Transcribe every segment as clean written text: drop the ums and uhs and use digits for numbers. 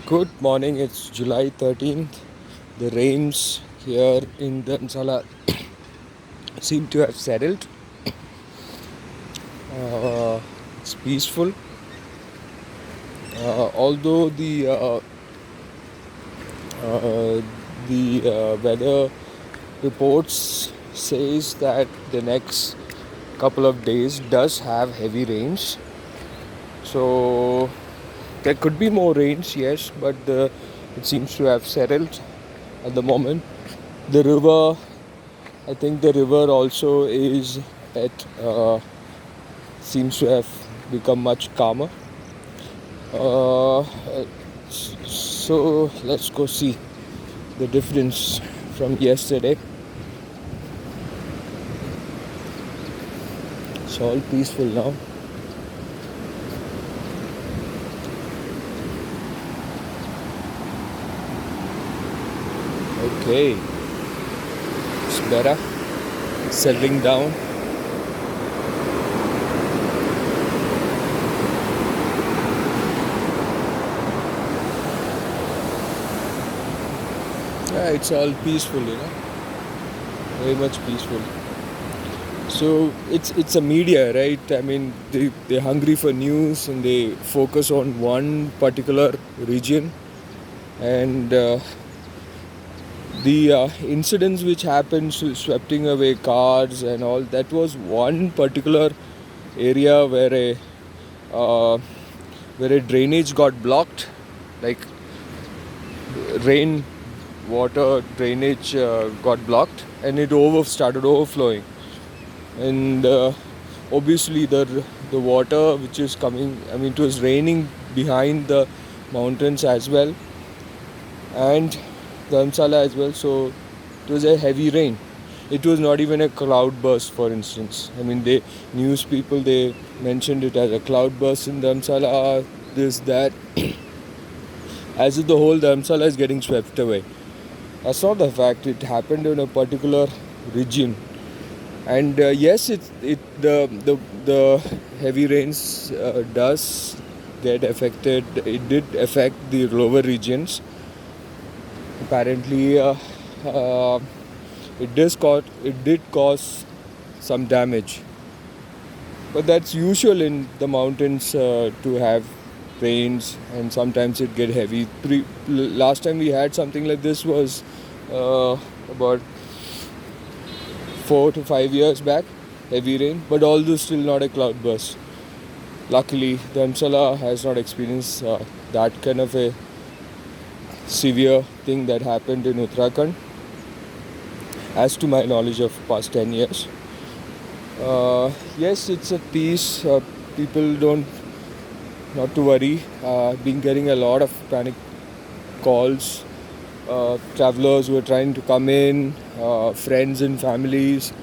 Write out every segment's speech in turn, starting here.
Good morning, it's July 13th. The rains here in Dharamsala seem to have settled. It's peaceful. Although the weather reports says that the next couple of days does have heavy rains. So there could be more rains, yes, but it seems to have settled at the moment. The river, I think the river also is at seems to have become much calmer. Uh, so let's go see the difference from yesterday. It's all peaceful now. Okay, it's better. Settling down. Yeah, it's all peaceful. Very much peaceful. So it's a media, right? I mean, they're hungry for news and they focus on one particular region. And the incidents which happened, sweeping away cars and all, that was one particular area uh, where a drainage got blocked, like rain water drainage got blocked, and it started overflowing. And obviously the water which is coming, I mean, it was raining behind the mountains as well, and Dharamsala as well. So it was a heavy rain. It was not even a cloud burst, for instance. I mean, news people, they mentioned it as a cloud burst in Dharamsala, this, that, as if the whole Dharamsala is getting swept away. That's not the fact. It happened in a particular region. And yes, the heavy rains does get affected. It did affect the lower regions. Apparently, uh, it did cause some damage. But that's usual in the mountains to have rains, and sometimes it get heavy. Last time we had something like this was about 4 to 5 years back, heavy rain, but although still not a cloud burst. Luckily, Dharamsala has not experienced that kind of a severe thing that happened in Uttarakhand, as to my knowledge of past 10 years. Yes, it's a peace. People don't, not to worry. Been getting a lot of panic calls. Travelers who are trying to come in, friends and families.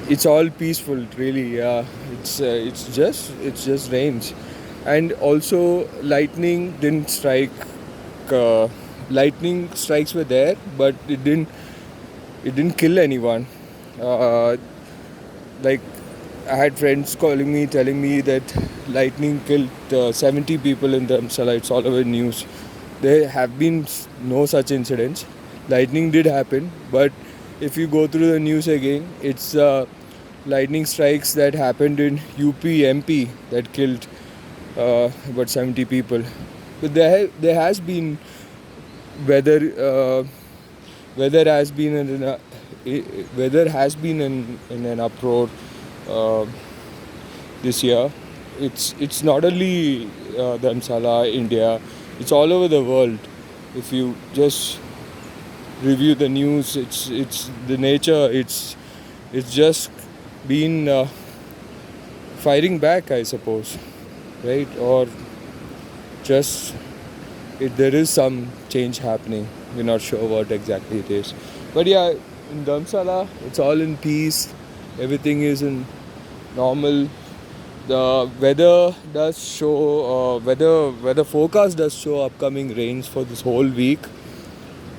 It's all peaceful, really. It's just rains, and also lightning didn't strike. Lightning strikes were there, but it didn't kill anyone. Uh, like, I had friends calling me, telling me that lightning killed 70 people in Dharamsala. It's all over news. There have been no such incidents. Lightning did happen, but if you go through the news again, it's lightning strikes that happened in UP, MP that killed about 70 people. But there has been weather uh, weather has been weather has been in an uproar uh, this year. It's not only Dharamsala, India. It's all over the world. If you just review the news, it's the nature. It's just been fighting back, I suppose, right? Or just there is some change happening. We're not sure what exactly it is, but yeah, in Dharamsala, it's all in peace. Everything is in normal. The weather does show weather forecast does show upcoming rains for this whole week.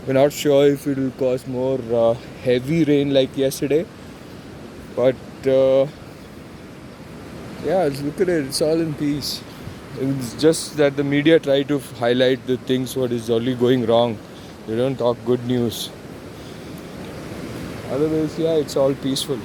We're not sure if it will cause more heavy rain like yesterday, but yeah, look at it. It's all in peace. It's just that the media try to highlight the things what is only going wrong. They don't talk good news. Otherwise, yeah, it's all peaceful.